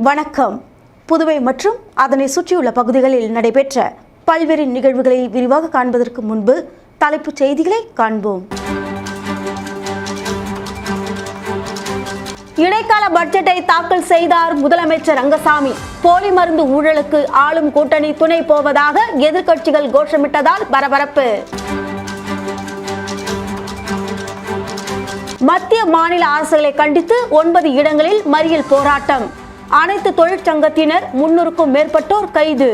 வணக்கம். புதுவை மற்றும் அதனை சுற்றியுள்ள பகுதிகளில் நடைபெற்ற பல்வேறு நிகழ்வுகளை விரிவாக காண்பதற்கு முன்பு தலைப்புச் செய்திகளை காண்போம். இடைக்கால பட்ஜெட்டை தாக்கல் செய்தார் முதலமைச்சர் ரங்கசாமி. போலி மருந்து ஊழலுக்கு ஆளும் கூட்டணி துணை போவதாக எதிர்க்கட்சிகள் கோஷமிட்டதால் பரபரப்பு. மத்திய மாநில அரசுகளை கண்டித்து 9 இடங்களில் மறியல் போராட்டம். அனைத்து தொழிற்சங்கத்தினர் 300க்கும் மேற்பட்டோர் கைது.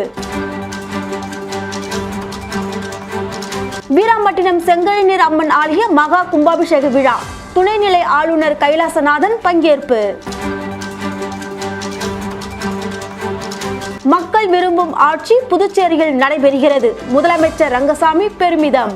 வீராம்பட்டினம் செங்கழுநீர் அம்மன் ஆலய மகா கும்பாபிஷேக விழா. துணைநிலை ஆளுநர் கைலாசநாதன் பங்கேற்பு. மக்கள் விரும்பும் ஆட்சி புதுச்சேரியில் நடைபெறுகிறது. முதலமைச்சர் ரங்கசாமி பெருமிதம்.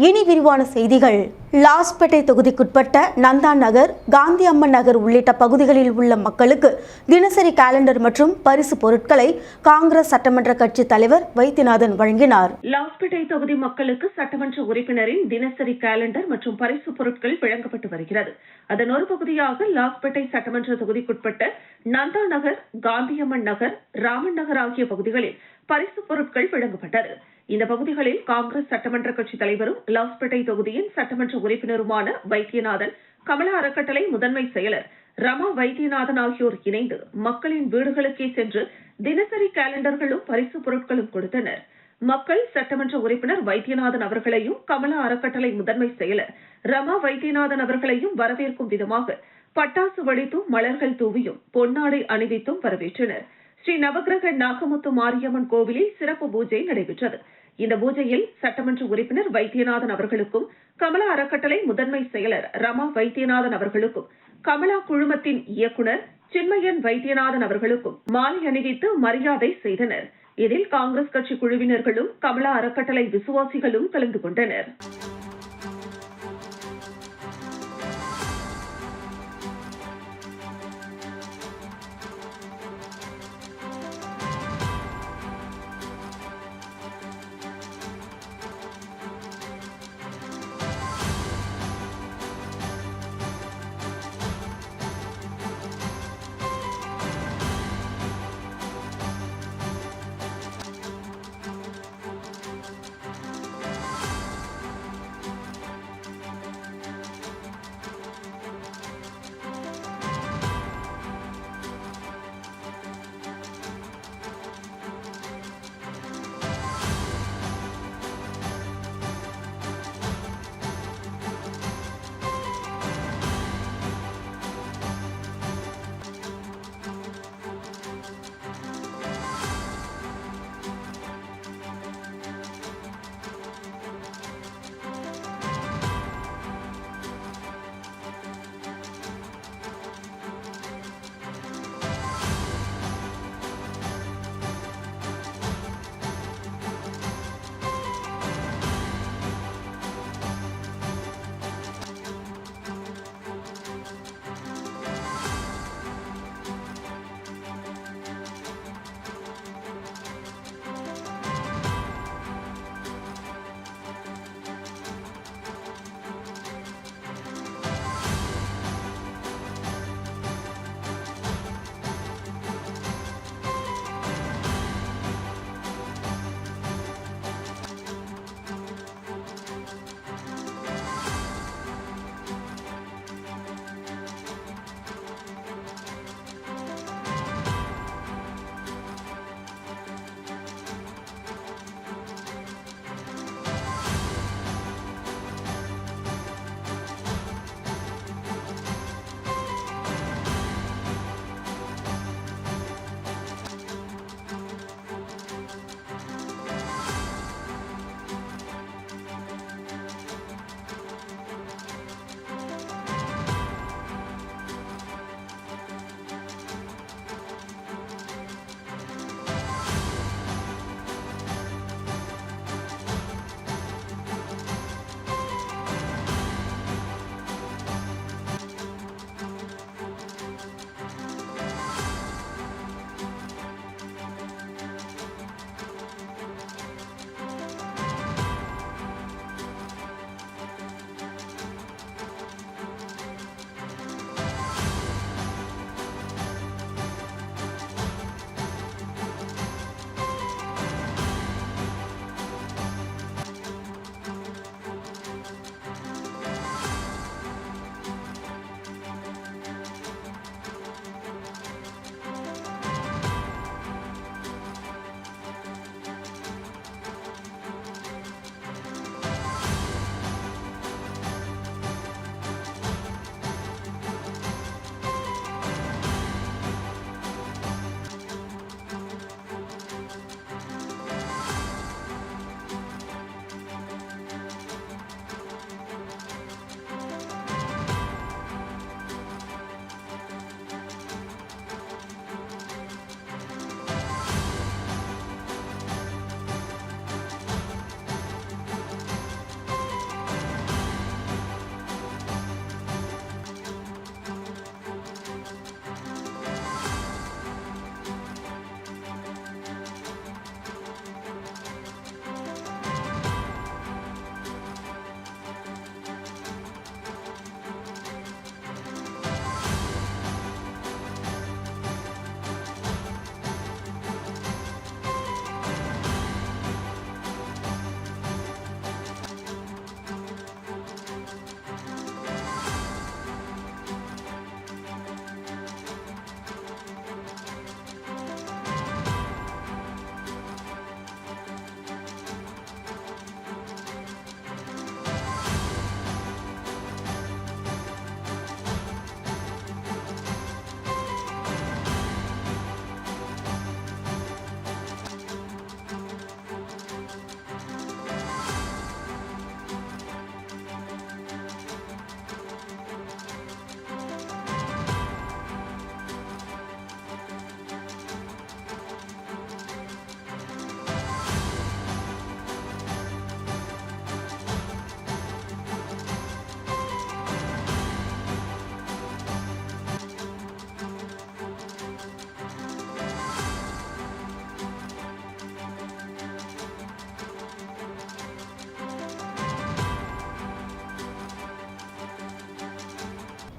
இனி விரிவான செய்திகள். லாஸ்பேட்டை தொகுதிக்குட்பட்ட நந்தா நகர், காந்தி அம்மன் நகர் உள்ளிட்ட பகுதிகளில் உள்ள மக்களுக்கு தினசரி காலண்டர் மற்றும் பரிசு பொருட்களை காங்கிரஸ் சட்டமன்ற கட்சி தலைவர் வைத்தியநாதன் வழங்கினார். லாஸ்பேட்டை தொகுதி மக்களுக்கு சட்டமன்ற உறுப்பினரின் தினசரி காலண்டர் மற்றும் பரிசு பொருட்கள் வழங்கப்பட்டு வருகிறது. அதன் ஒரு பகுதியாக லாஸ்பேட்டை சட்டமன்ற தொகுதிக்குட்பட்ட நந்தா நகர், காந்தியம்மன் நகர், ராமன் நகர் ஆகிய பகுதிகளில் பரிசு பொருட்கள் வழங்கப்பட்டது. இந்த பகுதிகளில் காங்கிரஸ் சட்டமன்ற கட்சி தலைவரும் லாஸ்பேட்டை தொகுதியின் சட்டமன்ற உறுப்பினருமான வைத்தியநாதன், கமலா அறக்கட்டளை முதன்மை செயலர் ரமா வைத்தியநாதன் ஆகியோர் இணைந்து மக்களின் வீடுகளுக்கே சென்று தினசரி காலண்டர்களும் பரிசு பொருட்களும் கொடுத்தனர். மக்கள் சட்டமன்ற உறுப்பினர் வைத்தியநாதன் அவர்களையும் கமலா அறக்கட்டளை முதன்மை செயலர் ரமா வைத்தியநாதன் அவர்களையும் வரவேற்கும் விதமாக பட்டாசு வெடித்தும் மலர்கள் தூவியும் பொன்னாடை அணிவித்தும் வரவேற்றனர். ஸ்ரீ நவகிரக நாகமுத்து மாரியம்மன் கோவிலில் சிறப்பு பூஜை நடைபெற்றது. இந்த பூஜையில் சட்டமன்ற உறுப்பினர் வைத்தியநாதன் அவர்களுக்கும் கமலா அறக்கட்டளை முதன்மை செயலர் ரமா வைத்தியநாதன் அவர்களுக்கும் கமலா குழுமத்தின் இயக்குநர் சின்மயன் வைத்தியநாதன் அவர்களுக்கும் மாலை அணிவித்து மரியாதை செய்தனர். இதில் காங்கிரஸ் கட்சி குழுவினர்களும் கமலா அறக்கட்டளை விசுவாசிகளும் கலந்து கொண்டனர்.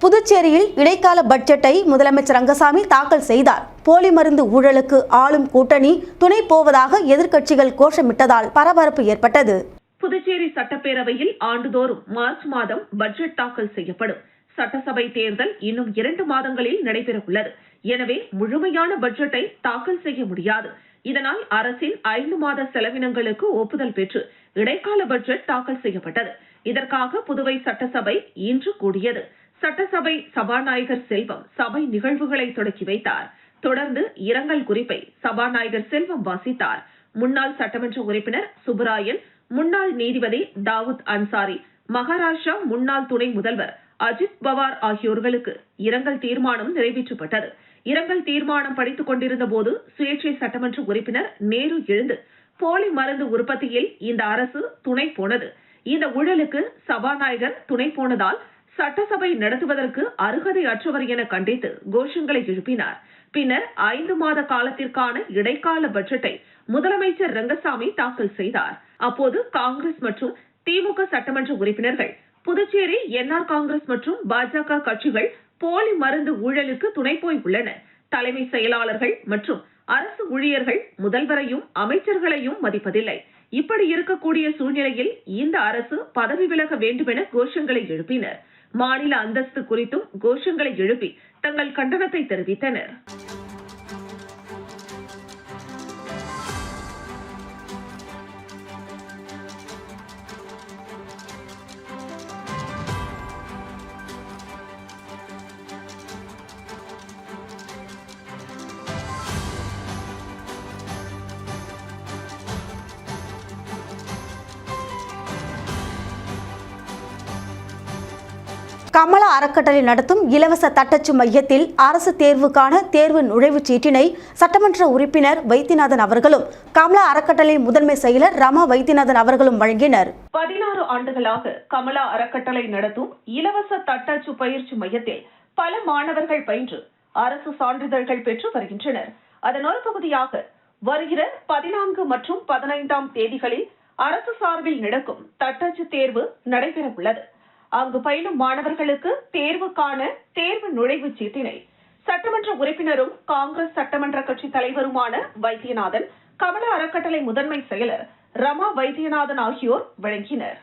புதுச்சேரியில் இடைக்கால பட்ஜெட்டை முதலமைச்சர் ரங்கசாமி தாக்கல் செய்தார். போலி மருந்து ஊழலுக்கு ஆளும் கூட்டணி துணை போவதாக எதிர்க்கட்சிகள் கோஷமிட்டதால் பரபரப்பு ஏற்பட்டது. புதுச்சேரி சட்டப்பேரவையில் ஆண்டுதோறும் மார்ச் மாதம் பட்ஜெட் தாக்கல் செய்யப்படும். சட்டசபை தேர்தல் இன்னும் 2 மாதங்களில் நடைபெற உள்ளது. எனவே முழுமையான பட்ஜெட்டை தாக்கல் செய்ய முடியாது. இதனால் அரசின் 5 மாத செலவினங்களுக்கு ஒப்புதல் பெற்று இடைக்கால பட்ஜெட் தாக்கல் செய்யப்பட்டது. இதற்காக புதுவை சட்டசபை இன்று கூடியது. சட்டசபை சபாநாயகர் செல்வம் சபை நிகழ்வுகளை தொடக்கி வைத்தார். தொடர்ந்து இரங்கல் குறிப்பை சபாநாயகர் செல்வம் வாசித்தார். முன்னாள் சட்டமன்ற உறுப்பினர் சுப்பராயன், முன்னாள் நீதிபதி தாவூத் அன்சாரி, மகாராஷ்டிரா முன்னாள் துணை முதல்வர் அஜித் பவார் ஆகியோர்களுக்கு இரங்கல் தீர்மானம் நிறைவேற்றப்பட்டது. இரங்கல் தீர்மானம் படித்துக் கொண்டிருந்த போது சுயேட்சை சட்டமன்ற உறுப்பினர் நேரு எழுந்து போலி மருந்து உற்பத்தியில் இந்த அரசு துணை போனது, இந்த ஊழலுக்கு சபாநாயகர் துணை போனதால் சட்டசபை நடத்துவதற்கு அருகதை அற்றவர் என கண்டித்து கோஷங்களை எழுப்பினார். பின்னர் 5 மாத காலத்திற்கான இடைக்கால பட்ஜெட்டை முதலமைச்சர் ரங்கசாமி தாக்கல் செய்தார். அப்போது காங்கிரஸ் மற்றும் திமுக சட்டமன்ற உறுப்பினர்கள் புதுச்சேரி என்ஆர் காங்கிரஸ் மற்றும் பாஜக கட்சிகள் போலி மருந்து ஊழலுக்கு துணை போய் உள்ளன. தலைமை செயலாளர்கள் மற்றும் அரசு ஊழியர்கள் முதல்வரையும் அமைச்சர்களையும் மதிப்பதில்லை. இப்படி இருக்கக்கூடிய சூழ்நிலையில் இந்த அரசு பதவி விலக வேண்டுமென கோஷங்களை எழுப்பினர். மாநில அந்தஸ்து குறித்தும் கோஷங்களை எழுப்பி தங்கள் கண்டனத்தை தெரிவித்தனர். கமலா அறக்கட்டளை நடத்தும் இலவச தட்டச்சு மையத்தில் அரசு தேர்வுக்கான தேர்வு நுழைவுச் சீட்டினை சட்டமன்ற உறுப்பினர் வைத்தியநாதன் அவர்களும் கமலா அறக்கட்டளை முதன்மை செயலர் ரமா வைத்தியநாதன் அவர்களும் வழங்கினர். 16 ஆண்டுகளாக கமலா அறக்கட்டளை நடத்தும் இலவச தட்டச்சு பயிற்சி மையத்தில் பல மாணவர்கள் பயின்று அரசு சான்றிதழ்கள் பெற்று வருகின்றனர். அதன் ஒரு பகுதியாக வருகிற 14 மற்றும் 15ஆம் தேதிகளில் அரசு சார்பில் நடக்கும் தட்டச்சு தேர்வு நடைபெற உள்ளது. அங்கு பயிலும் மாணவர்களுக்கு தேர்வுக்கான தேர்வு நுழைவுச் சீட்டினை சட்டமன்ற உறுப்பினரும் காங்கிரஸ் சட்டமன்ற கட்சி தலைவருமான வைத்தியநாதன், கமலா அறக்கட்டளை முதன்மை செயலர் ரமா வைத்தியநாதன் ஆகியோர் வழங்கினர்.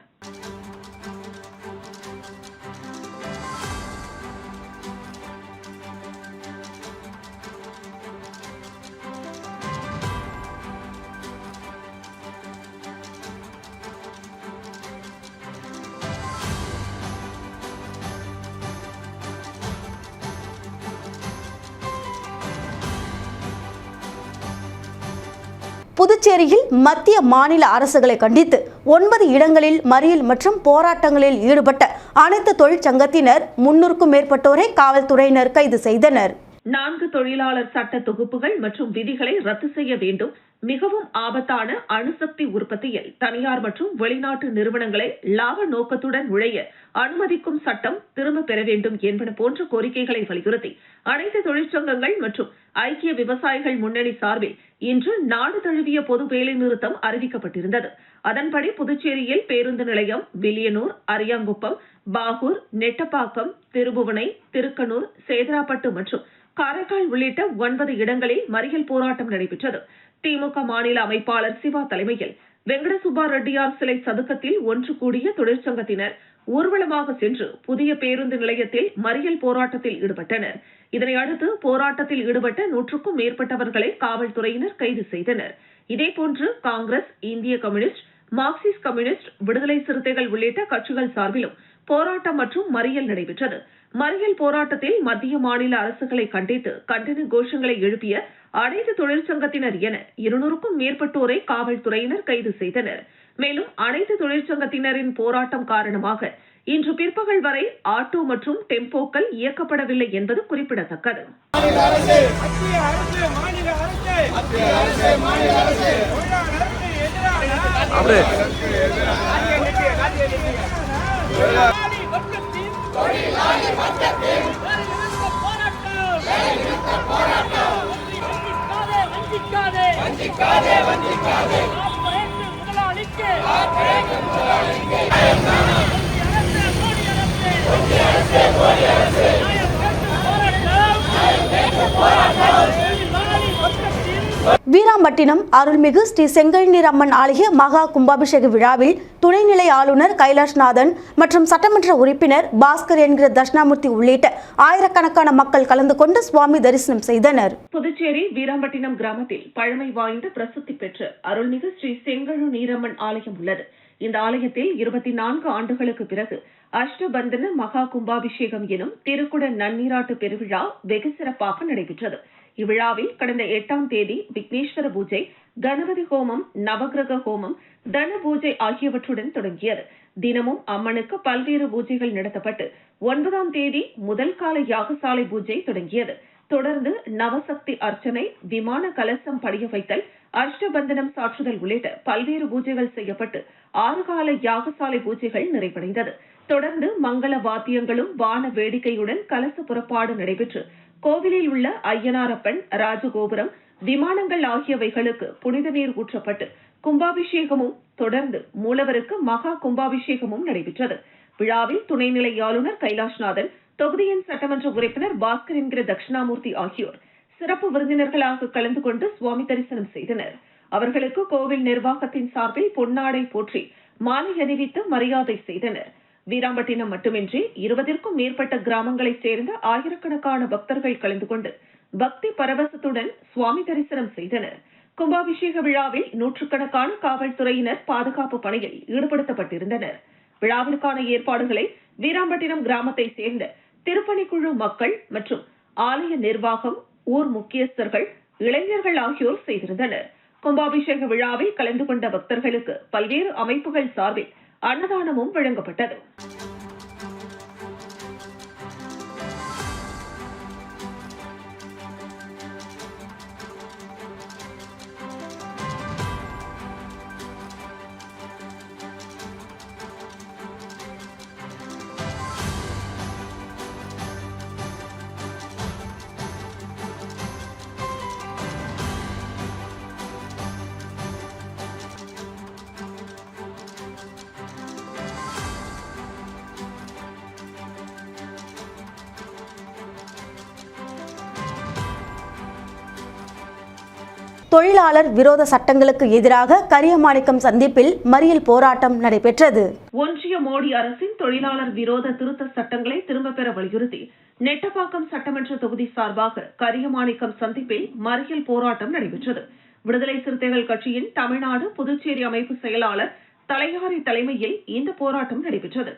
புதுச்சேரியில் மத்திய மாநில அரசுகளை கண்டித்து 9 இடங்களில் மறியல் மற்றும் போராட்டங்களில் ஈடுபட்ட அனைத்து தொழிற்சங்கத்தினர் 300க்கும் மேற்பட்டோரை காவல்துறையினர் கைது செய்தனர். 4 தொழிலாளர் சட்ட தொகுப்புகள் மற்றும் விதிகளை ரத்து செய்ய வேண்டும். மிகவும் ஆபத்தான அணுசக்தி உற்பத்தியில் தனியார் மற்றும் வெளிநாட்டு நிறுவனங்களை லாப நோக்கத்துடன் நுழைய அனுமதிக்கும் சட்டம் திரும்ப பெற வேண்டும் என்பன போன்ற கோரிக்கைகளை வலியுறுத்தி அனைத்து தொழிற்சங்கங்கள் மற்றும் ஐக்கிய விவசாயிகள் முன்னணி சார்பில் இன்று நாடு தழுவிய பொது வேலை நிறுத்தம் அறிவிக்கப்பட்டிருந்தது. அதன்படி புதுச்சேரியில் பேருந்து நிலையம், வில்லியனூர், அரியாங்குப்பம், பாகூர், நெட்டப்பாக்கம், திருபுவனை, திருக்கனூர், சேதராப்பட்டு மற்றும் காரைக்கால் உள்ளிட்ட 9 இடங்களில் மறியல் போராட்டம் நடைபெற்றது. திமுக மாநில அமைப்பாளர் சிவா தலைமையில் வெங்கட சுப்பா ரெட்டியார் சிலை சதுக்கத்தில் ஒன்று கூடிய தொழிற்சங்கத்தினர் ஊர்வலமாக சென்று புதிய பேருந்து நிலையத்தில் மறியல் போராட்டத்தில் ஈடுபட்டனர். இதனையடுத்து போராட்டத்தில் ஈடுபட்ட 100க்கும் மேற்பட்டவர்களை காவல்துறையினர் கைது செய்தனர். இதேபோன்று காங்கிரஸ், இந்திய கம்யூனிஸ்ட், மார்க்சிஸ்ட் கம்யூனிஸ்ட், விடுதலை சிறுத்தைகள் உள்ளிட்ட கட்சிகள் சார்பிலும் போராட்டம் மற்றும் மறியல் நடைபெற்றது. மறியல் போராட்டத்தில் மத்திய மாநில அரசுகளை கண்டித்து கண்டன கோஷங்களை எழுப்பிய அனைத்து தொழிற்சங்கத்தினர் என 200க்கும் மேற்பட்டோரை காவல்துறையினர் கைது செய்தனர். மேலும் அனைத்து தொழிற்சங்கத்தினரின் போராட்டம் காரணமாக இன்று பிற்பகல் வரை ஆட்டோ மற்றும் டெம்போக்கள் இயக்கப்படவில்லை என்பது குறிப்பிடத்தக்கது. வீராம்பட்டினம் அருள்மிகு ஸ்ரீ செங்கழுநீர் அம்மன் ஆலய மகா கும்பாபிஷேக விழாவில் துணைநிலை ஆளுநர் கைலாஷ்நாதன் மற்றும் சட்டமன்ற உறுப்பினர் பாஸ்கர் என்கிற தட்சிணாமூர்த்தி உள்ளிட்ட ஆயிரக்கணக்கான மக்கள் கலந்து கொண்டு சுவாமி தரிசனம் செய்தனர். புதுச்சேரி வீராம்பட்டினம் கிராமத்தில் பழமை வாய்ந்த பிரசித்தி பெற்ற அருள்மிகு ஸ்ரீ செங்கழுநீரம்மன் ஆலயம் உள்ளது. இந்த ஆலயத்தில் 24 ஆண்டுகளுக்கு பிறகு அஷ்டபந்தன மகா கும்பாபிஷேகம் எனும் திருக்குட நன்னீராட்டு பெருவிழா வெகு சிறப்பாக நடைபெற்றது. இவ்விழாவில் கடந்த 8ஆம் தேதி விக்னேஸ்வர பூஜை, கணபதி ஹோமம், நவகிரக ஹோமம், தன பூஜை ஆகியவற்றுடன் தொடங்கியது. தினமும் அம்மனுக்கு பல்வேறு பூஜைகள் நடத்தப்பட்டு 9ஆம் தேதி முதல் கால யாகசாலை பூஜை தொடங்கியது. தொடர்ந்து நவசக்தி அர்ச்சனை, விமான கலசம் படிய வைத்தல், அஷ்டபந்தனம் சாற்றுதல் உள்ளிட்ட பல்வேறு பூஜைகள் செய்யப்பட்டு 6 கால யாகசாலை பூஜைகள் நிறைவடைந்தது. தொடர்ந்து மங்கள வாத்தியங்களும் வான வேடிக்கையுடன் கலச புறப்பாடு நடைபெற்று கோவிலில் உள்ள ஐயனாரப்பன், ராஜகோபுரம், விமானங்கள் ஆகியவைகளுக்கு புனித நீர் ஊற்றப்பட்டு கும்பாபிஷேகமும் தொடர்ந்து மூலவருக்கு மகா கும்பாபிஷேகமும் நடைபெற்றது. விழாவில் துணைநிலை ஆளுநர் கைலாஷ்நாதன், தொகுதியின் சட்டமன்ற உறுப்பினர் பாஸ்கர் என்கிற தட்சிணாமூர்த்தி ஆகியோர் சிறப்பு விருந்தினர்களாக கலந்து கொண்டு சுவாமி தரிசனம் செய்தனர். அவர்களுக்கு கோவில் நிர்வாகத்தின் சார்பில் பொன்னாடை போற்றி மாலை அணிவித்து மரியாதை செய்தனர். வீராம்பட்டினம் மட்டுமின்றி 20ற்கும் மேற்பட்ட கிராமங்களைச் சேர்ந்த ஆயிரக்கணக்கான பக்தர்கள் கலந்து கொண்டு பக்தி பரவசத்துடன் சுவாமி தரிசனம் செய்தனர். கும்பாபிஷேக விழாவில் நூற்றுக்கணக்கான காவல்துறையினர் பாதுகாப்பு பணியில் ஈடுபடுத்தப்பட்டிருந்தனர். விழாவிற்கான ஏற்பாடுகளை வீராம்பட்டினம் கிராமத்தை சேர்ந்த திருப்பணிக்குழு மக்கள் மற்றும் ஆலய நிர்வாகம், ஊர் முக்கியஸ்தர்கள், இளைஞர்கள் ஆகியோர் செய்திருந்தனர். கும்பாபிஷேக விழாவில் கலந்து கொண்ட பக்தர்களுக்கு பல்வேறு அமைப்புகள் சார்பில் அன்னதானமும் வழங்கப்பட்டது. தொழிலாளர் விரோத சட்டங்களுக்கு எதிராக கரியமாணிக்கம் சந்திப்பில் மறியல் போராட்டம் நடைபெற்றது. ஒன்றிய மோடி அரசின் தொழிலாளர் விரோத திருத்த சட்டங்களை திரும்ப பெற வலியுறுத்தி நெட்டப்பாக்கம் சட்டமன்ற தொகுதி சார்பாக கரியமாணிக்கம் சந்திப்பில் மறியல் போராட்டம் நடைபெற்றது. விடுதலை சிறுத்தைகள் கட்சியின் தமிழ்நாடு, புதுச்சேரி அமைப்பு செயலாளர் தலையாரி தலைமையில் இந்த போராட்டம் நடைபெற்றது.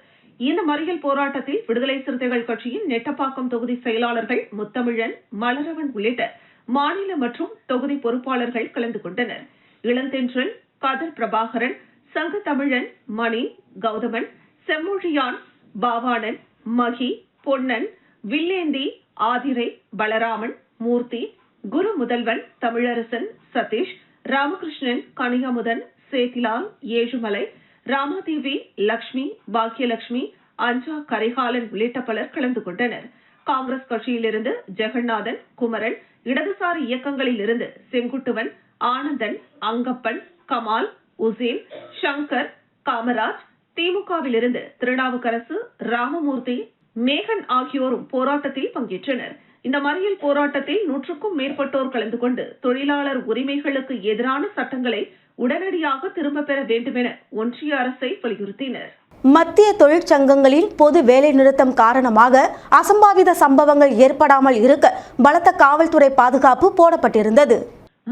இந்த மறியல் போராட்டத்தில் விடுதலை சிறுத்தைகள் கட்சியின் நெட்டப்பாக்கம் தொகுதி செயலாளர்கள் முத்தமிழன், மலரவன் உள்ளிட்ட மாநில மற்றும் தொகுதி பொறுப்பாளர்கள் கலந்து கொண்டனர். இளந்தென்றல், கதர் பிரபாகரன், சங்க தமிழன், மணி, கௌதமன், செம்மொழியான், பாவாணன், மகி, பொன்னன், வில்லேந்தி, ஆதிரை, பலராமன், மூர்த்தி, குரு முதல்வன், தமிழரசன், சதீஷ், ராமகிருஷ்ணன், கனியமுதன், சேத்திலால், ஏழுமலை, ராமாதேவி, லட்சுமி, பாக்கியலட்சுமி, அஞ்சா கரிகாலன் உள்ளிட்ட பலர் கலந்து கொண்டனர். காங்கிரஸ் கட்சியிலிருந்து ஜெகநாதன், குமரன், இடதுசாரி இயக்கங்களில் இருந்து செங்குட்டுவன், ஆனந்தன், அங்கப்பன், கமால், உசேன், சங்கர், காமராஜ், திமுகவில் இருந்து திருநாவுக்கரசு, ராமமூர்த்தி, மேகன் ஆகியோரும் போராட்டத்தில் பங்கேற்றனர். இந்த மறியல் போராட்டத்தில் 100க்கும் மேற்பட்டோர் கலந்து கொண்டு தொழிலாளர் உரிமைகளுக்கு எதிரான சட்டங்களை உடனடியாக திரும்ப பெற வேண்டும் என ஒன்றிய அரசை வலியுறுத்தினர். மத்திய தொழிற்சங்கங்களில் பொது வேலை நிறுத்தம் காரணமாக அசம்பாவித சம்பவங்கள் ஏற்படாமல் இருக்க பலத்த காவல்துறை பாதுகாப்பு போடப்பட்டிருந்தது.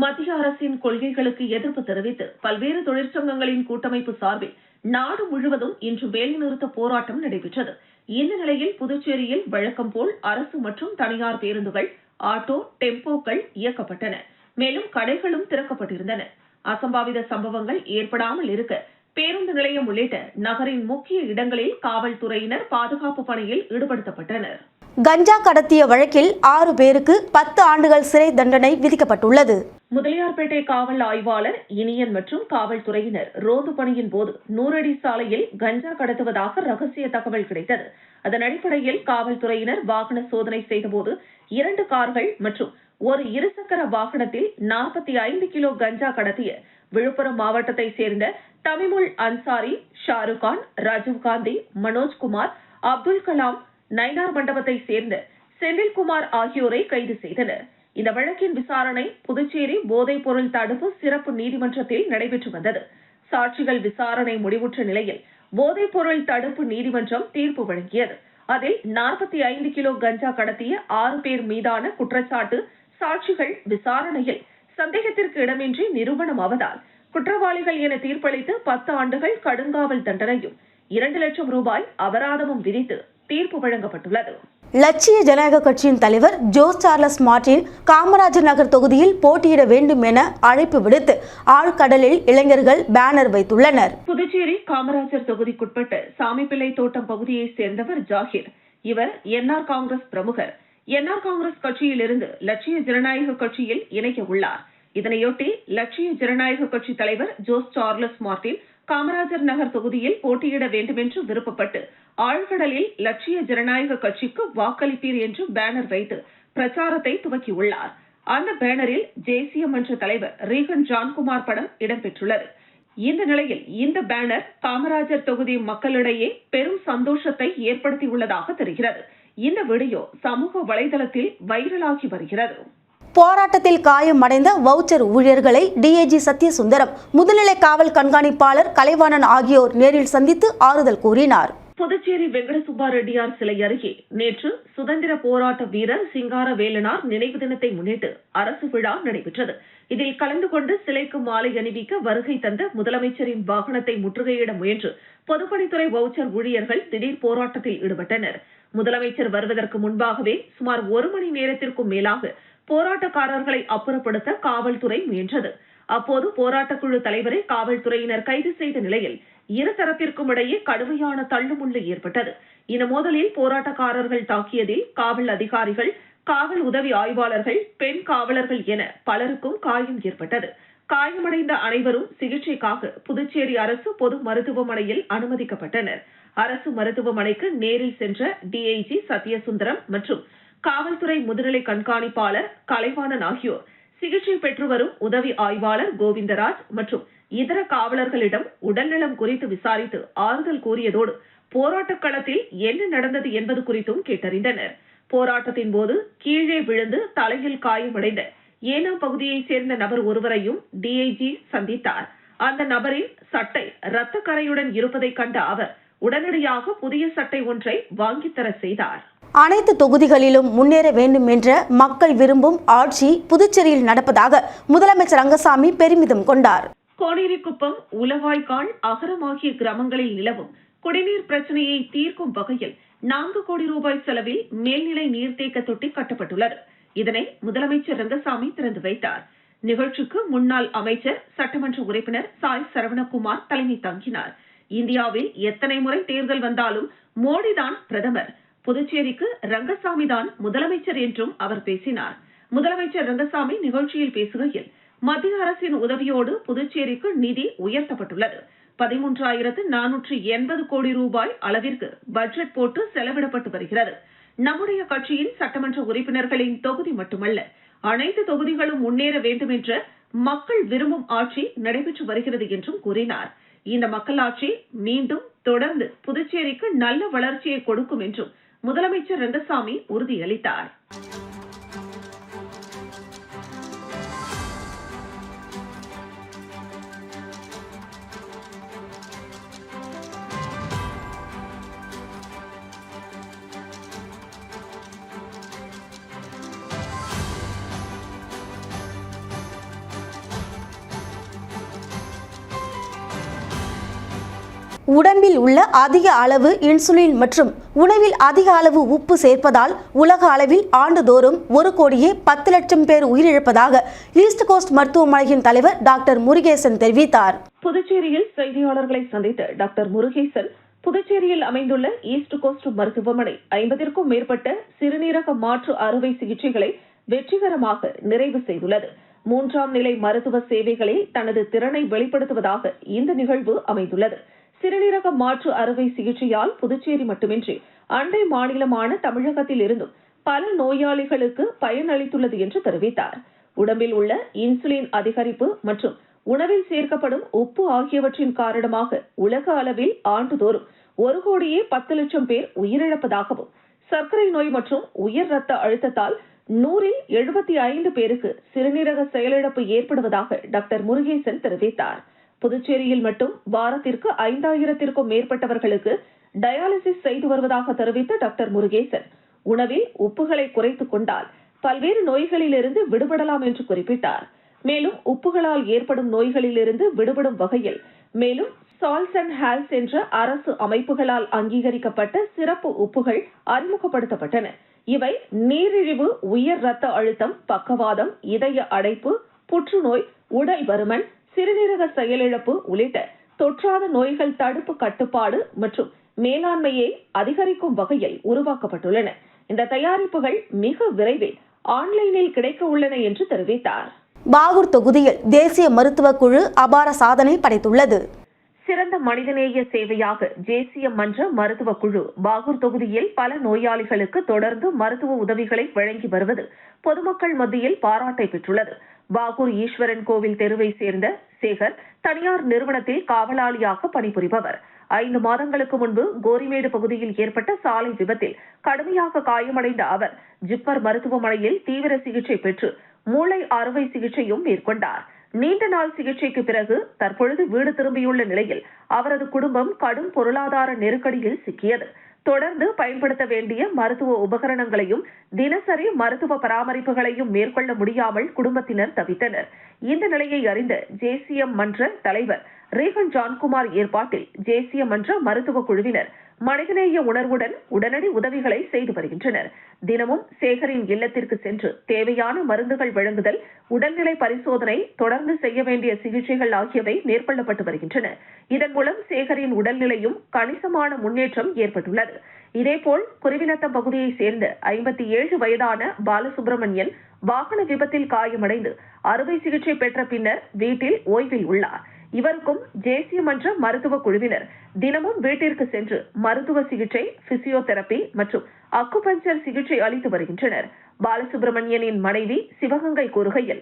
மத்திய அரசின் கொள்கைகளுக்கு எதிர்ப்பு தெரிவித்து பல்வேறு தொழிற்சங்கங்களின் கூட்டமைப்பு சார்பில் நாடு முழுவதும் இன்று வேலைநிறுத்த போராட்டம் நடைபெற்றது. இந்த நிலையில் புதுச்சேரியில் வழக்கம் போல் அரசு மற்றும் தனியார் பேருந்துகள், ஆட்டோ, டெம்போக்கள் இயக்கப்பட்டன. மேலும் கடைகளும் திறக்கப்பட்டிருந்தன. அசம்பாவித சம்பவங்கள் ஏற்படாமல் இருக்க பேருந்து நிலையம் உள்ளிட்ட நகரின் முக்கிய இடங்களில் காவல்துறையினர் பாதுகாப்பு பணியில் ஈடுபடுத்தப்பட்டனர். கஞ்சா கடத்திய வழக்கில் 6 பேருக்கு 10 ஆண்டுகள் சிறை தண்டனை விதிக்கப்பட்டுள்ளது. முதலியார்பேட்டை காவல் ஆய்வாளர் இனியன் மற்றும் காவல்துறையினர் ரோந்து பணியின் போது 100 அடி சாலையில் கஞ்சா கடத்துவதாக ரகசிய தகவல் கிடைத்தது. அதன் அடிப்படையில் காவல்துறையினர் வாகன சோதனை செய்தபோது 2 கார்கள் மற்றும் ஒரு இருசக்கர வாகனத்தில் 45 கிலோ கஞ்சா கடத்திய விழுப்புரம் மாவட்டத்தை சேர்ந்த தமிமுல் அன்சாரி, ஷாருக்கான், ராஜீவ்காந்தி, மனோஜ்குமார் அப்துல் கலாம், நயினார் மண்டபத்தை சேர்ந்த செந்தில்குமார் ஆகியோரை கைது செய்தனர். இந்த வழக்கின் விசாரணை புதுச்சேரி போதைப் பொருள் தடுப்பு சிறப்பு நீதிமன்றத்தில் நடைபெற்று வந்தது. சாட்சிகள் விசாரணை முடிவுற்ற நிலையில் போதைப் பொருள் தடுப்பு நீதிமன்றம் தீர்ப்பு வழங்கியது. அதில் 45 கிலோ கஞ்சா கடத்திய 6 பேர் மீதான குற்றச்சாட்டு சாட்சிகள் விசாரணையில் சந்தேகத்திற்கு இடமின்றி நிரூபணமாவதால் குற்றவாளிகள் என தீர்ப்பளித்து 10 ஆண்டுகள் கடுங்காவல் தண்டனையும் 2 லட்சம் ரூபாய் அபராதமும் விதித்து தீர்ப்பு வழங்கப்பட்டுள்ளது. லட்சிய ஜனநாயக கட்சியின் தலைவர் Jose Charles Martin Kamarajar Nagar தொகுதியில் போட்டியிட வேண்டும் என அழைப்பு விடுத்து ஆழ்கடலில் இளைஞர்கள் பேனர் வைத்துள்ளனர். புதுச்சேரி காமராஜர் தொகுதிக்குட்பட்ட சாமிப்பிள்ளை தோட்டம் பகுதியைச் சேர்ந்தவர் ஜாகிர். இவர் என்ஆர் காங்கிரஸ் பிரமுகர். என்ஆர் காங்கிரஸ் கட்சியிலிருந்து லட்சிய ஜனநாயக கட்சியில் இணைய உள்ளார். இதனையொட்டி லட்சிய ஜனநாயக கட்சி தலைவர் Jose Charles Martin Kamarajar Nagar தொகுதியில் போட்டியிட வேண்டும் என்று விருப்பப்பட்டு ஆழ்கடலில் லட்சிய ஜனநாயக கட்சிக்கு வாக்களிப்பீர் என்று பேனர் வைத்து பிரச்சாரத்தை துவக்கியுள்ளார். அந்த பேனரில் தேசிய மன்ற தலைவர் ரீகன் ஜான்குமார் படம் இடம்பெற்றுள்ளது. இந்த நிலையில் இந்த பேனர் காமராஜர் தொகுதி மக்களிடையே பெரும் சந்தோஷத்தை ஏற்படுத்தியுள்ளதாக தெரிகிறது. இந்த வீடியோ சமூக வலைதளத்தில் வைரலாகி வருகிறது. போராட்டத்தில் காயமடைந்த வவுச்சர் ஊழியர்களை டிஐஜி சத்யசுந்தரம், முதுநிலை காவல் கண்காணிப்பாளர் கலைவாணன் ஆகியோர் நேரில் சந்தித்து ஆறுதல் கூறினார். புதுச்சேரி வெங்கடசுப்பா ரெட்டியார் சிலை அருகே நேற்று சுதந்திர போராட்ட வீரர் சிங்கார வேலனார் நினைவு தினத்தை முன்னிட்டு அரசு விழா நடைபெற்றது. இதில் கலந்து கொண்டு சிலைக்கு மாலை அணிவிக்க வருகை தந்த முதலமைச்சரின் வாகனத்தை முற்றுகையிட முயன்று பொதுப்பணித்துறை வவுச்சர் ஊழியர்கள் திடீர் போராட்டத்தில் ஈடுபட்டனர். முதலமைச்சர் வருவதற்கு முன்பாகவே சுமார் 1 மணி நேரத்திற்கும் மேலாக போராட்டக்காரர்களை அப்புறப்படுத்த காவல்துறை முயன்றது. அப்போது போராட்டக்குழு தலைவரை காவல்துறையினர் கைது செய்த நிலையில் இருதரப்பிற்கும் இடையே கடுமையான தள்ளுமுள்ளு ஏற்பட்டது. இந்த மோதலில் போராட்டக்காரர்கள் தாக்கியதில் காவல் அதிகாரிகள், காவல் உதவி ஆய்வாளர்கள், பெண் காவலர்கள் என பலருக்கும் காயம் ஏற்பட்டது. காயமடைந்த அனைவரும் சிகிச்சைக்காக புதுச்சேரி அரசு பொது மருத்துவமனையில் அனுமதிக்கப்பட்டனர். அரசு மருத்துவமனைக்கு நேரில் சென்ற டிஐஜி சத்யசுந்தரம் மற்றும் காவல்துறை முதுநிலை கண்காணிப்பாளர் கலைவாணன் ஆகியோர் சிகிச்சை பெற்று வரும் உதவி ஆய்வாளர் கோவிந்தராஜ் மற்றும் இதர காவலர்களிடம் உடல்நலம் குறித்து விசாரித்து ஆறுதல் கூறியதோடு போராட்டக் களத்தில் என்ன நடந்தது என்பது குறித்தும் கேட்டறிந்தனர். போராட்டத்தின் போது கீழே விழுந்து தலையில் காயமடைந்த ஏனாம் பகுதியைச் சேர்ந்த நபர் ஒருவரையும் டிஐஜி சந்தித்தார். அந்த நபரின் சட்டை இரத்த கரையுடன் இருப்பதை கண்ட அவர் உடனடியாக புதிய சட்டை ஒன்றை வாங்கித்தர செய்தார். அனைத்து தொகுதிகளிலும் முன்னேற வேண்டும் என்ற மக்கள் விரும்பும் ஆட்சி புதுச்சேரியில் நடப்பதாக முதலமைச்சர் ரங்கசாமி பெருமிதம் கொண்டார். கோனேரிக்குப்பம், உலவாய்க்கால், அகரம் ஆகிய கிராமங்களில் நிலவும் குடிநீர் பிரச்சனையை தீர்க்கும் வகையில் 4 கோடி ரூபாய் செலவில் மேல்நிலை நீர்த்தேக்க தொட்டி கட்டப்பட்டுள்ளது. இதனை முதலமைச்சர் ரங்கசாமி திறந்து வைத்தார். நிகழ்ச்சிக்கு முன்னாள் அமைச்சர், சட்டமன்ற உறுப்பினர் சாய் சரவணகுமார் தலைமை தாங்கினார். இந்தியாவில் எத்தனை முறை தேர்தல் வந்தாலும் மோடிதான் பிரதமர், புதுச்சேரிக்கு ரங்கசாமி தான் முதலமைச்சர் என்றும் அவர் பேசினார். முதலமைச்சர் ரங்கசாமி நிகழ்ச்சியில் பேசுகையில், மத்திய அரசின் உதவியோடு புதுச்சேரிக்கு நிதி உயர்த்தப்பட்டுள்ளது. 13,480 கோடி ரூபாய் அளவிற்கு பட்ஜெட் போட்டு செலவிடப்பட்டு வருகிறது. நம்முடைய கட்சியின் சட்டமன்ற உறுப்பினர்களின் தொகுதி மட்டுமல்ல, அனைத்து தொகுதிகளும் முன்னேற வேண்டும் என்ற மக்கள் விரும்பும் ஆட்சி நடைபெற்று வருகிறது என்றும் கூறினார். இந்த மக்களாட்சி மீண்டும் தொடர்ந்து புதுச்சேரிக்கு நல்ல வளர்ச்சியை கொடுக்கும் என்றும் முதலமைச்சர் ரங்கசாமி உறுதியளித்தார். உடம்பில் உள்ள அதிக அளவு இன்சுலின் மற்றும் உணவில் அதிக அளவு உப்பு சேர்ப்பதால் உலக அளவில் ஆண்டுதோறும் 1,10 லட்சம் பேர் உயிரிழப்பதாக ஈஸ்ட் கோஸ்ட் மருத்துவமனையின் தலைவர் டாக்டர் முருகேசன் தெரிவித்தார். புதுச்சேரியில் செய்தியாளர்களை சந்தித்த டாக்டர் முருகேசன், புதுச்சேரியில் அமைந்துள்ள ஈஸ்ட் கோஸ்ட் மருத்துவமனை 50க்கும் மேற்பட்ட சிறுநீரக மாற்று அறுவை சிகிச்சைகளை வெற்றிகரமாக நிறைவு செய்துள்ளது. 3ஆம் நிலை மருத்துவ சேவைகளில் தனது திறனை வெளிப்படுத்துவதாக இந்த நிகழ்வு அமைந்துள்ளது. சிறுநீரக மாற்று அறுவை சிகிச்சையால் புதுச்சேரி மட்டுமின்றி அண்டை மாநிலமான தமிழகத்தில் இருந்தும் பல நோயாளிகளுக்கு பயனளித்துள்ளது என்று தெரிவித்தார். உடம்பில் உள்ள இன்சுலின் அதிகரிப்பு மற்றும் உணவில் சேர்க்கப்படும் உப்பு ஆகியவற்றின் காரணமாக உலக அளவில் ஆண்டுதோறும் 1,10,00,000 பேர் உயிரிழப்பதாகவும், சர்க்கரை நோய் மற்றும் உயர் ரத்த அழுத்தத்தால் 100-75 பேருக்கு சிறுநீரக செயலிழப்பு ஏற்படுவதாக டாக்டர் முருகேசன் தெரிவித்தார். புதுச்சேரியில் மட்டும் வாரத்திற்கு 5,000-க்கும் மேற்பட்டவர்களுக்கு டயாலிசிஸ் செய்து வருவதாக தெரிவித்த டாக்டர் முருகேசன், உணவில் உப்புகளை குறைத்துக் கொண்டால் பல்வேறு நோய்களிலிருந்து விடுபடலாம் என்று குறிப்பிட்டார். மேலும் உப்புகளால் ஏற்படும் நோய்களிலிருந்து விடுபடும் வகையில் மேலும் சால்ட்ஸ் அண்ட் ஹால்ஸ் என்ற அரசு அமைப்புகளால் அங்கீகரிக்கப்பட்ட சிறப்பு உப்புகள் அறிமுகப்படுத்தப்பட்டன. இவை நீரிழிவு, உயர் ரத்த அழுத்தம், பக்கவாதம், இதய அடைப்பு, புற்றுநோய், உடல் பருமன், சிறுநீரக செயலிழப்பு உள்ளிட்ட தொற்றாத நோய்கள் தடுப்பு, கட்டுப்பாடு மற்றும் மேலாண்மையை அதிகரிக்கும் வகையில் உருவாக்கப்பட்டுள்ளன. இந்த தயாரிப்புகள் மிக விரைவில் ஆன்லைனில் கிடைக்க உள்ளன என்று தெரிவித்தார். பாகூர் தொகுதியில் தேசிய மருத்துவ குழு அபார சாதனை படைத்துள்ளது. சிறந்த மனிதநேய சேவையாக தேசிய மன்ற மருத்துவ குழு பாகூர் தொகுதியில் பல நோயாளிகளுக்கு தொடர்ந்து மருத்துவ உதவிகளை வழங்கி வருவது பொதுமக்கள் மத்தியில் பாராட்டை பெற்றுள்ளது. பாகூர் ஈஸ்வரன் கோவில் தெருவை சேர்ந்த சேகர் தனியார் நிறுவனத்தில் காவலாளியாக பணிபுரிபவர். 5 மாதங்களுக்கு முன்பு கோரிமேடு பகுதியில் ஏற்பட்ட சாலை விபத்தில் கடுமையாக காயமடைந்த அவர் ஜிப்மர் மருத்துவமனையில் தீவிர சிகிச்சை பெற்று மூளை அறுவை சிகிச்சையும் மேற்கொண்டார். நீண்ட நாள் சிகிச்சைக்கு பிறகு தற்பொழுது வீடு திரும்பியுள்ள நிலையில் அவரது குடும்பம் கடும் பொருளாதார நெருக்கடியில் சிக்கியது. தொடர்ந்து பயன்படுத்த வேண்டிய மருத்துவ உபகரணங்களையும் தினசரி மருத்துவ பராமரிப்புகளையும் மேற்கொள்ள முடியாமல் குடும்பத்தினர் தவித்தனர். இந்த நிலையை அறிந்த தேசிய மன்ற தலைவர் ரீகன் ஜான்குமார் ஏற்பாட்டில் தேசிய மன்ற மருத்துவ குழுவினர் மனிதநேய உணர்வுடன் உடனடி உதவிகளை செய்து வருகின்றனர். தினமும் சேகரின் இல்லத்திற்கு சென்று தேவையான மருந்துகள் வழங்குதல், உடல்நிலை பரிசோதனை, தொடர்ந்து செய்ய வேண்டிய சிகிச்சைகள் ஆகியவை மேற்கொள்ளப்பட்டு வருகின்றன. இதன் மூலம் சேகரின் உடல்நிலையும் கணிசமான முன்னேற்றம் ஏற்பட்டுள்ளது. இதேபோல் குருவிநத்தம் பகுதியைச் சேர்ந்த 57 வயதான பாலசுப்ரமணியன் வாகன விபத்தில் காயமடைந்து அறுவை சிகிச்சை பெற்ற பின்னர் வீட்டில் ஓய்வில் உள்ளார். இவருக்கும் தேசிய மன்ற மருத்துவ குழுவினர் தினமும் வீட்டிற்கு சென்று மருத்துவ சிகிச்சை, பிசியோதெரபி மற்றும் அக்குபஞ்சர் சிகிச்சை அளித்து வருகின்றனர். பாலசுப்ரமணியனின் மனைவி சிவகங்கை கூறுகையில்,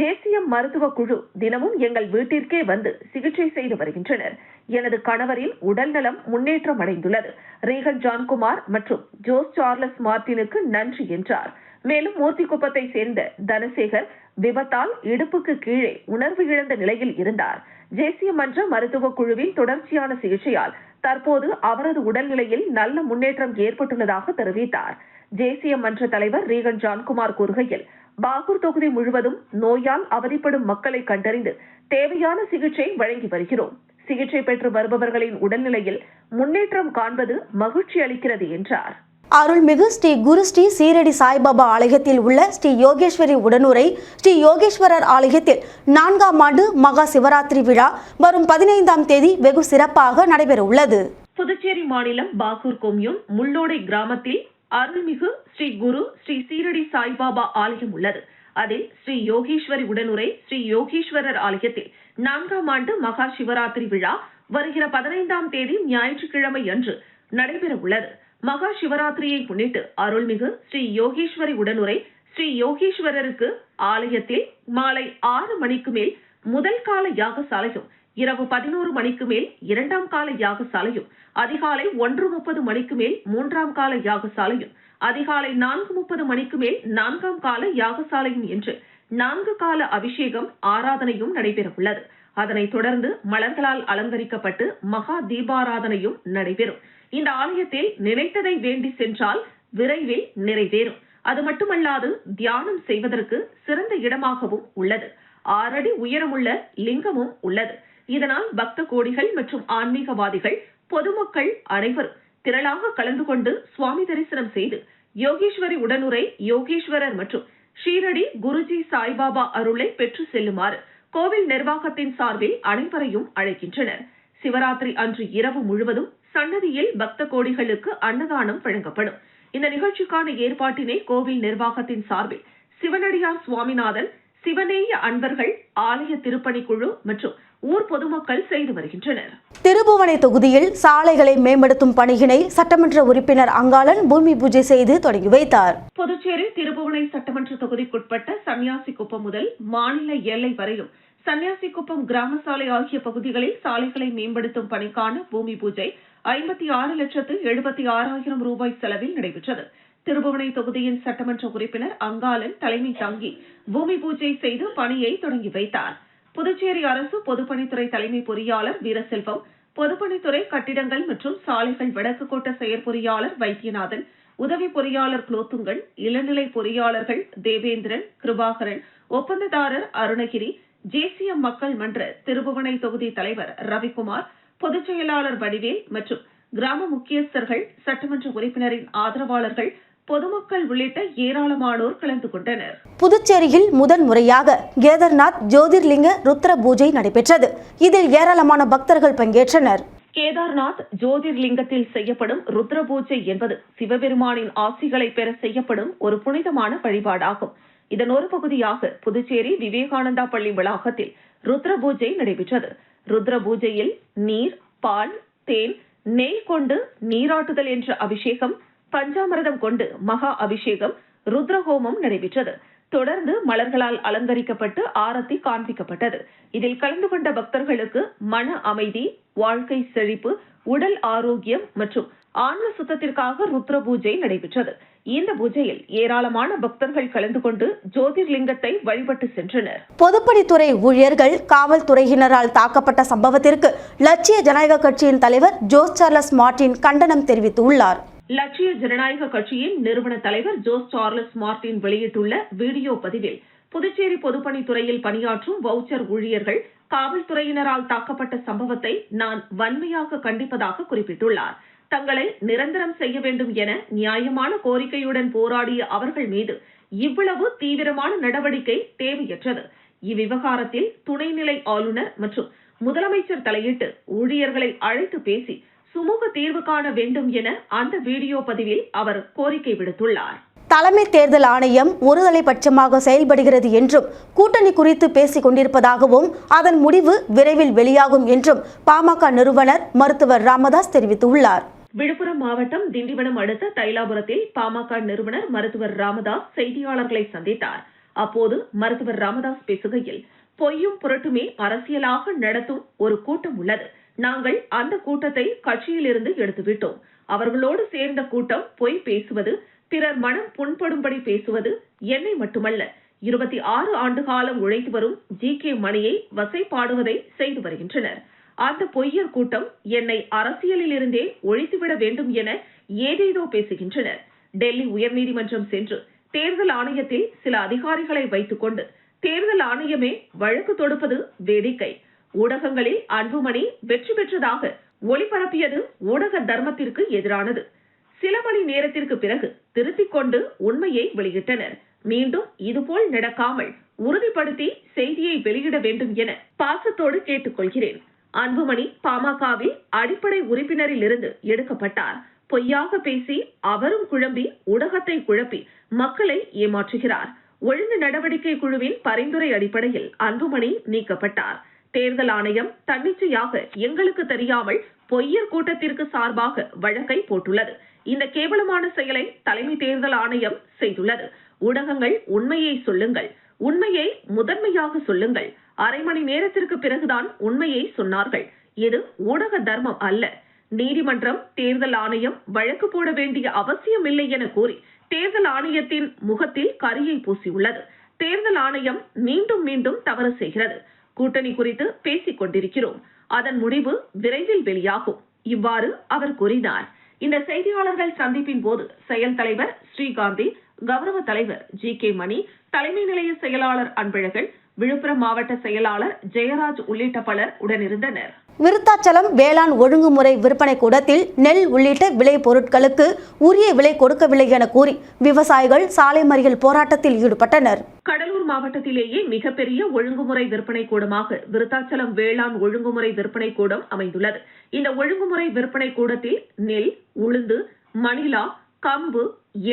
தேசிய மருத்துவ குழு தினமும் எங்கள் வீட்டிற்கே வந்து சிகிச்சை செய்து வருகின்றனர். எனது கணவரின் உடல்நலம் முன்னேற்றம் அடைந்துள்ளது. ரீகன் ஜான்குமார் மற்றும் ஜோஸ் சார்லஸ் மார்டினுக்கு நன்றி என்றார். மேலும் மூர்த்திக்குப்பத்தை சேர்ந்த தனசேகர் விபத்தால் இடுப்புக்கு கீழே உணர்வு இழந்த நிலையில் இருந்தார். தேசிய மன்ற மருத்துவ குழுவின் தொடர்ச்சியான சிகிச்சையால் தற்போது அவரது உடல்நிலையில் நல்ல முன்னேற்றம் ஏற்பட்டுள்ளதாக தெரிவித்தார். தேசிய மன்ற தலைவர் ரீகன் ஜான்குமார் கூறுகையில், பாகூர் தொகுதி முழுவதும் நோயால் அவதிப்படும் மக்களை கண்டறிந்து தேவையான சிகிச்சை வழங்கி வருகிறோம். சிகிச்சை பெற்று வருபவர்களின் உடல்நிலையில் முன்னேற்றம் காண்பது மகிழ்ச்சி அளிக்கிறது என்றார். அருள்மிகு ஸ்ரீ குரு ஸ்ரீ சீரடி சாய்பாபா ஆலயத்தில் உள்ள ஸ்ரீ யோகேஸ்வரி உடனுரை ஸ்ரீ யோகேஸ்வரர் ஆலயத்தில் 4ஆம் ஆண்டு மகா சிவராத்திரி விழா வரும் 15ஆம் தேதி வெகு சிறப்பாக நடைபெற உள்ளது. புதுச்சேரி மாநிலம் பாகூர் கொம்யூன் முள்ளோடை கிராமத்தில் அருள்மிகு ஸ்ரீ குரு ஸ்ரீ சீரடி சாய்பாபா ஆலயம் உள்ளது. அதில் ஸ்ரீ யோகேஸ்வரி உடனுரை ஸ்ரீ யோகேஸ்வரர் ஆலயத்தில் 4ஆம் ஆண்டு மகா சிவராத்திரி விழா வருகிற 15ஆம் தேதி ஞாயிற்றுக்கிழமை அன்று நடைபெற உள்ளது. மகா சிவராத்திரியை முன்னிட்டு அருள்மிகு ஸ்ரீ யோகேஸ்வரி உடனுரை ஸ்ரீ யோகேஸ்வரருக்கு ஆலயத்தில் மாலை 6 மணிக்கு மேல் முதல் கால யாகசாலையும், இரவு 11 மணிக்கு மேல் 2ஆம் கால யாகசாலையும், அதிகாலை 1:30 மணிக்கு மேல் 3ஆம் கால யாகசாலையும், அதிகாலை 4:30 மணிக்கு மேல் 4ஆம் கால யாகசாலையும் என்று 4 கால அபிஷேகம் ஆராதனையும் நடைபெற உள்ளது. அதனைத் தொடர்ந்து மலர்களால் அலங்கரிக்கப்பட்டு மகா தீபாராதனையும் நடைபெறும். இந்த ஆலயத்தில் நினைத்ததை வேண்டி சென்றால் விரைவில் நிறைவேறும். அது மட்டுமல்லாது தியானம் செய்வதற்கு சிறந்த இடமாகவும் உள்ளது. 6 அடி உயரமுள்ள லிங்கமும் உள்ளது. இதனால் பக்த கோடிகள் மற்றும் ஆன்மீகவாதிகள், பொதுமக்கள் அனைவரும் திரளாக கலந்து கொண்டு சுவாமி தரிசனம் செய்து யோகேஸ்வரி உடனுரை யோகேஸ்வரர் மற்றும் ஷீரடி குருஜி சாய்பாபா அருளை பெற்று செல்லுமாறு கோவில் நிர்வாகத்தின் சார்பில் அனைவரையும் அழைக்கின்றனர். சிவராத்திரி அன்று இரவு முழுவதும் சன்னதியில் பக்த கோடிகளுக்கு அன்னதானம் வழங்கப்படும். இந்த நிகழ்ச்சிக்கான ஏற்பாட்டினை கோவில் நிர்வாகத்தின் சார்பில் சிவனடியார் சுவாமிநாதன், சிவநேய அன்பர்கள், ஆலய திருப்பணிக்குழு மற்றும் ஊர் பொதுமக்கள் செய்து வருகின்றனர். திருபுவனை தொகுதியில் சாலைகளை மேம்படுத்தும் பணியினை சட்டமன்ற உறுப்பினர் அங்காளன் பூமி பூஜை செய்து தொடங்கி வைத்தார். புதுச்சேரி திருபுவனை சட்டமன்ற தொகுதிக்குட்பட்ட சன்னியாசிக்குப்பம் முதல் மாநில எல்லை வரையும் சன்னியாசிக்குப்பம் கிராம சாலை ஆகிய பகுதிகளில் சாலைகளை மேம்படுத்தும் பணிக்கான பூமி பூஜை 56,76,000 ரூபாய் செலவில் நடைபெற்றது. திருபுவனை தொகுதியின் சட்டமன்ற உறுப்பினர் அங்காளன் தலைமை தாங்கி பூமி பூஜை செய்து பணியை தொடங்கி வைத்தார். புதுச்சேரி அரசு பொதுப்பணித்துறை தலைமை பொறியாளர் வீரசெல்வம், பொதுப்பணித்துறை கட்டிடங்கள் மற்றும் சாலைகள் வடக்கு கோட்ட செயற்பொறியாளர் வைத்தியநாதன், உதவி பொறியாளர் குலோத்துங்கன், இளநிலை பொறியாளர்கள் தேவேந்திரன், கிருபாகரன், ஒப்பந்ததாரர் அருணகிரி, ஜேசிஎம் மக்கள் மன்ற திருபுவனை தொகுதி தலைவர் ரவிக்குமார், பொதுச் செயலாளர் வடிவேல் மற்றும் கிராம முக்கியஸ்தர்கள், சட்டமன்ற உறுப்பினரின் ஆதரவாளர்கள், பொதுமக்கள் உள்ளிட்ட ஏராளமானோர் கலந்து கொண்டனர். புதுச்சேரியில் முதன் முறையாக கேதார்நாத் ஜோதிர்லிங்க ருத்ர பூஜை நடைபெற்றது. இதில் ஏராளமான பக்தர்கள் பங்கேற்றனர். கேதார்நாத் ஜோதிர்லிங்கத்தில் செய்யப்படும் ருத்ர பூஜை என்பது சிவபெருமானின் ஆசிகளை பெற செய்யப்படும் ஒரு புனிதமான வழிபாடாகும். இதன் ஒரு பகுதியாக புதுச்சேரி விவேகானந்தா பள்ளி வளாகத்தில் ருத்ர பூஜை நடைபெற்றது. ருத்ர பூஜையில் நீர், பால், தேன், நெய் கொண்டு நீராட்டுதல் என்ற அபிஷேகம், பஞ்சாமிரதம் கொண்டு மகா அபிஷேகம், ருத்ரஹோமம் நடைபெற்றது. தொடர்ந்து மலர்களால் அலங்கரிக்கப்பட்டு ஆரத்தி காண்பிக்கப்பட்டது. இதில் கலந்து கொண்ட பக்தர்களுக்கு மன அமைதி, வாழ்க்கை செழிப்பு, உடல் ஆரோக்கியம் மற்றும் ஆன்ம சுத்தத்திற்காக ருத்ர பூஜை நடைபெற்றது. இந்த பூஜையில் ஏராளமான பக்தர்கள் கலந்து கொண்டு ஜோதிர்லிங்கத்தை வழிபட்டு சென்றனர். பொதுப்பணித்துறை ஊழியர்கள் காவல்துறையினரால் தாக்கப்பட்ட சம்பவத்திற்கு லட்சிய ஜனநாயக கட்சியின் தலைவர் ஜோஸ் சார்லஸ் மார்டின் கண்டனம் தெரிவித்துள்ளார். லட்சிய ஜனநாயக கட்சியின் நிறுவன தலைவர் ஜோஸ் சார்லஸ் மார்டின் வெளியிட்டுள்ள வீடியோ பதிவில், புதுச்சேரி பொதுப்பணித்துறையில் பணியாற்றும் வவுச்சர் ஊழியர்கள் காவல்துறையினரால் தாக்கப்பட்ட சம்பவத்தை நான் வன்மையாக கண்டிப்பதாக குறிப்பிட்டுள்ளார். தங்களை நிரந்தரம் செய்ய வேண்டும் என நியாயமான கோரிக்கையுடன் போராடிய அவர்கள் மீது இவ்வளவு தீவிரமான நடவடிக்கை தேவையற்றது. இவ்விவகாரத்தில் துணைநிலை ஆளுநர் மற்றும் முதலமைச்சர் தலையிட்டு ஊழியர்களை அழைத்து பேசி சுமூக தீர்வு காண வேண்டும் என அந்த வீடியோ பதிவில் அவர் கோரிக்கை விடுத்துள்ளார். தலைமை தேர்தல் ஆணையம் ஒருதலை பட்சமாக செயல்படுகிறது என்றும், கூட்டணி குறித்து பேசிக் கொண்டிருப்பதாகவும், அதன் முடிவு விரைவில் வெளியாகும் என்றும் பாமக நிறுவனர் மருத்துவர் ராமதாஸ் தெரிவித்துள்ளார். விழுப்புரம் மாவட்டம் திண்டிவனம் அடுத்த தைலாபுரத்தில் பாமக நிறுவனர் மருத்துவர் ராமதாஸ் செய்தியாளர்களை சந்தித்தார். அப்போது மருத்துவர் ராமதாஸ் பேசுகையில், பொய்யும் புரட்டுமே அரசியலாக நடத்தும் ஒரு கூட்டம் உள்ளது. நாங்கள் அந்த கூட்டத்தை கட்சியிலிருந்து எடுத்துவிட்டோம். அவர்களோடு சேர்ந்த கூட்டம் பொய் பேசுவது, பிறர் மனம் புண்படும்படி பேசுவது, என்னை மட்டுமல்ல 26 ஆண்டு காலம் உழைத்து வரும் GK மணியை வசைபாடுவதை செய்து வருகின்றனர். அந்த பொய்யர் கூட்டம் என்னை அரசியலில் இருந்தே ஒழித்துவிட வேண்டும் என ஏதேதோ பேசுகின்றனர். டெல்லி உயர்நீதிமன்றம் சென்று தேர்தல் ஆணையத்தில் சில அதிகாரிகளை வைத்துக் கொண்டு தேர்தல் ஆணையமே வழக்கு தொடுப்பது வேடிக்கை. ஊடகங்களில் அன்புமணி வெற்றி பெற்றதாக ஒளிபரப்பியது ஊடக தர்மத்திற்கு எதிரானது. சில மணி நேரத்திற்கு பிறகு திருத்திக் கொண்டு உண்மையை வெளியிட்டனர். மீண்டும் இதுபோல் நடக்காமல் உறுதிப்படுத்தி செய்தியை வெளியிட வேண்டும் என பாசத்தோடு கேட்டுக்கொள்கிறேன். அன்புமணி பாமகவில் அடிப்படை உறுப்பினரில் இருந்து எடுக்கப்பட்டார். பொய்யாக பேசி அவரும் குழம்பி ஊடகத்தை குழப்பி மக்களை ஏமாற்றுகிறார். ஒழுங்கு நடவடிக்கை குழுவின் பரிந்துரை அடிப்படையில் அன்புமணி நீக்கப்பட்டார். தேர்தல் ஆணையம் தன்னிச்சையாக எங்களுக்கு தெரியாமல் பொய்யர் கூட்டத்திற்கு சார்பாக வழக்கை போட்டுள்ளது. இந்த கேவலமான செயலை தலைமை தேர்தல் ஆணையம் செய்துள்ளது. ஊடகங்கள் உண்மையை சொல்லுங்கள், உண்மையை முதன்மையாக சொல்லுங்கள். அரை மணி நேரத்திற்கு பிறகுதான் உண்மையை சொன்னார்கள். இது ஊடக தர்மம் அல்ல. நீதிமன்றம் தேர்தல் ஆணையம் வழக்கு போட வேண்டிய அவசியம் இல்லை என கூறி தேர்தல் ஆணையத்தின் முகத்தில் கரியை பூசியுள்ளது. தேர்தல் ஆணையம் மீண்டும் மீண்டும் தவறு செய்கிறது. கூட்டணி குறித்து பேசிக் கொண்டிருக்கிறோம். அதன் முடிவு விரைவில் வெளியாகும். இவ்வாறு அவர் கூறினார். இந்த செய்தியாளர்கள் சந்திப்பின் போது செயல் தலைவர் ஸ்ரீகாந்தி, கௌரவ தலைவர் GK மணி, தலைமை நிலைய செயலாளர் அன்பழகன், விழுப்புரம் மாவட்ட செயலாளர் ஜெயராஜ் உள்ளிட்ட பலர் உடனிருந்தனர். விருத்தாச்சலம் வேளாண் ஒழுங்குமுறை விற்பனை கூடத்தில் நெல் உள்ளிட்ட விளை பொருட்களுக்கு உரிய விலை கொடுக்கவில்லை என கூறி விவசாயிகள் சாலை மறியல் போராட்டத்தில் ஈடுபட்டனர். கடலூர் மாவட்டத்திலேயே மிகப்பெரிய ஒழுங்குமுறை விற்பனை கூடமாக விருத்தாச்சலம் வேளாண் ஒழுங்குமுறை விற்பனை கூடம் அமைந்துள்ளது. இந்த ஒழுங்குமுறை விற்பனை கூடத்தில் நெல், உளுந்து, மணிலா, கம்பு,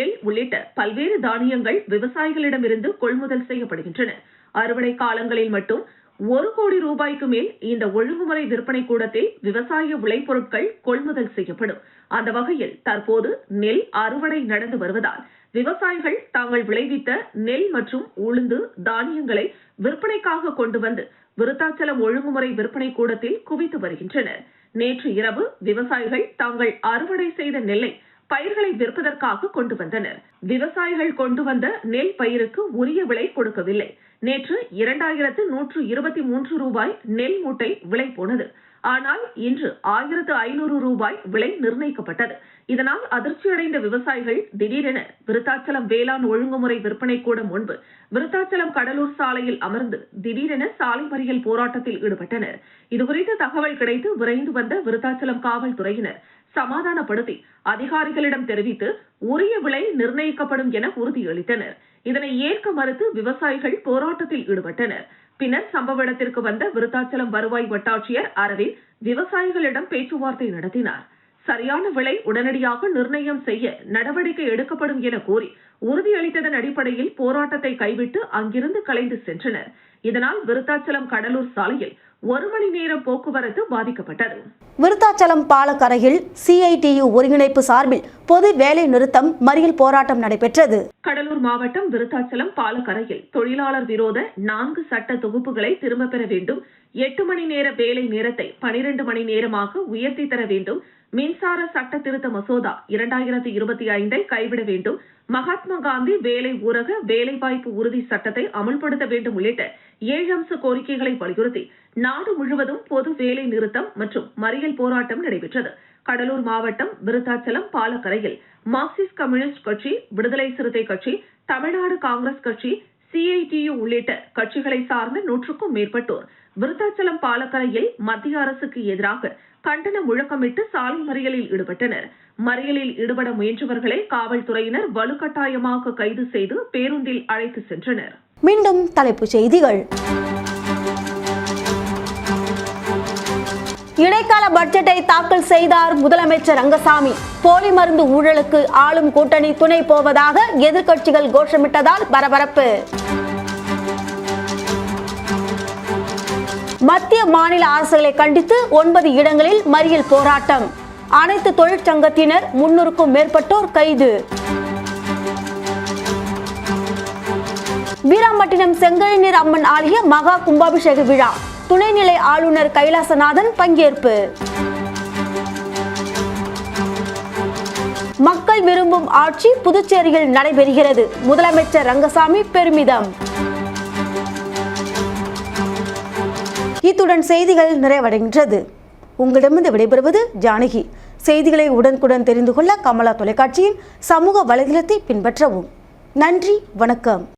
எள் உள்ளிட்ட பல்வேறு தானியங்கள் விவசாயிகளிடமிருந்து கொள்முதல் செய்யப்படுகின்றன. அறுவடை காலங்களில் மட்டும் 1 கோடி ரூபாய்க்கு மேல் இந்த ஒழுங்குமுறை விற்பனை கூடத்தில் விவசாய விளைபொருட்கள் கொள்முதல் செய்யப்படும். அந்த வகையில் தற்போது நெல் அறுவடை நடந்து வருவதால் விவசாயிகள் தாங்கள் விளைவித்த நெல் மற்றும் உளுந்து தானியங்களை விற்பனைக்காக கொண்டு வந்து விருத்தாச்சலம் ஒழுங்குமுறை விற்பனை கூடத்தில் குவித்து வருகின்றனர். நேற்று இரவு விவசாயிகள் தாங்கள் அறுவடை செய்த நெல்லை பயிர்களை விற்பதற்காக கொண்டு வந்தனர். விவசாயிகள் கொண்டு வந்த நெல் பயிருக்கு உரிய விலை கொடுக்கவில்லை. நேற்று 2123 ரூபாய் நெல் மூட்டை விலை போனது. ஆனால் இன்று 1500 ரூபாய் விலை நிர்ணயிக்கப்பட்டது. இதனால் அதிர்ச்சியடைந்த விவசாயிகள் திடீரென விருத்தாச்சலம் வேளாண் ஒழுங்குமுறை விற்பனை கூடம் முன்பு விருத்தாச்சலம் கடலூர் சாலையில் அமர்ந்து திடீரென சாலை மறியல் போராட்டத்தில் ஈடுபட்டனர். இதுகுறித்து தகவல் கிடைத்து விரைந்து வந்த விருத்தாச்சலம் காவல்துறையினர் சமாதானப்படுத்தி அதிகாரிகளிடம் தெரிவித்து உரிய விலை நிர்ணயிக்கப்படும் என உறுதியளித்தனர். இதனை ஏற்க மறுத்து விவசாயிகள் போராட்டத்தில் ஈடுபட்டனர். பின்னர் சம்பவ இடத்திற்கு வந்த விருத்தாச்சலம் வருவாய் வட்டாட்சியர் அரவிந்த் விவசாயிகளிடம் பேச்சுவார்த்தை நடத்தினார். சரியான விலை உடனடியாக நிர்ணயம் செய்ய நடவடிக்கை எடுக்கப்படும் என கூறி உறுதியளித்ததன் அடிப்படையில் போராட்டத்தை கைவிட்டு அங்கிருந்து கலைந்து சென்றனர். இதனால் விருத்தாச்சலம் கடலூர் சாலையில் 1 மணி நேரம் போக்குவரத்து பாதிக்கப்பட்டது. விருத்தாச்சலம் பாலக்கரையில் CITU ஒருங்கிணைப்பு சார்பில் பொது வேலை நிறுத்தம் மறியல் போராட்டம் நடைபெற்றது. கடலூர் மாவட்டம் விருத்தாச்சலம் பாலக்கரையில் தொழிலாளர் விரோத 4 சட்ட தொகுப்புகளை திரும்ப பெற வேண்டும், 8 மணி நேர வேலை நேரத்தை 12 மணி நேரமாக உயர்த்தி தர வேண்டும், மின்சார சட்ட திருத்த மசோதா 2025 கைவிட வேண்டும், மகாத்மா காந்தி வேலை ஊரக வேலைவாய்ப்பு உறுதி சட்டத்தை அமல்படுத்த வேண்டும் உள்ளிட்ட 7 அம்ச கோரிக்கைகளை வலியுறுத்தி நாடு முழுவதும் பொது வேலை நிறுத்தம் மற்றும் மறியல் போராட்டம் நடைபெற்றது. கடலூர் மாவட்டம் விருத்தாச்சலம் பாலக்கரையில் மார்க்சிஸ்ட் கம்யூனிஸ்ட் கட்சி, விடுதலை சிறுத்தை கட்சி, தமிழ்நாடு காங்கிரஸ் கட்சி, CITU உள்ளிட்ட கட்சிகளை சார்ந்த 100க்கும் மேற்பட்டோர் விருத்தாச்சலம் பாலக்கரையில் மத்திய அரசுக்கு எதிராக கண்டன முழக்கமிட்டு சாலை மறியலில் ஈடுபட்டனர். மறியலில் ஈடுபட முயன்றவர்களை காவல்துறையினர் வலுக்கட்டாயமாக கைது செய்து பேருந்தில் அழைத்து சென்றனர். மீண்டும் தலைப்புச் செய்திகள். இடைக்கால பட்ஜெட்டை தாக்கல் செய்தார் முதலமைச்சர் ரங்கசாமி. போலி மருந்து ஊழலுக்கு ஆளும் கூட்டணி துணை போவதாக எதிர்க்கட்சிகள் கோஷமிட்டதால் பரபரப்பு. மத்திய மாநில அரசுகளை கண்டித்து 9 இடங்களில் மறியல் போராட்டம். அனைத்து தொழிற்சங்கத்தினர் 300க்கும் மேற்பட்டோர் கைது. வீராம்பட்டினம் செங்கழுநீர் அம்மன் ஆலய மகா கும்பாபிஷேக விழா. துணைநிலை ஆளுநர் கைலாசநாதன் பங்கேற்பு. மக்கள் விரும்பும் ஆட்சி புதுச்சேரியில் நடைபெறுகிறது. முதலமைச்சர் ரங்கசாமி பெருமிதம். இத்துடன் செய்திகள் நிறைவடைகின்றது. உங்களிடமிருந்து விடைபெறுவது ஜானகி. செய்திகளை உடனுக்குடன் தெரிந்து கொள்ள கமலா தொலைக்காட்சியின் சமூக வலைதளத்தை பின்பற்றவும். நன்றி, வணக்கம்.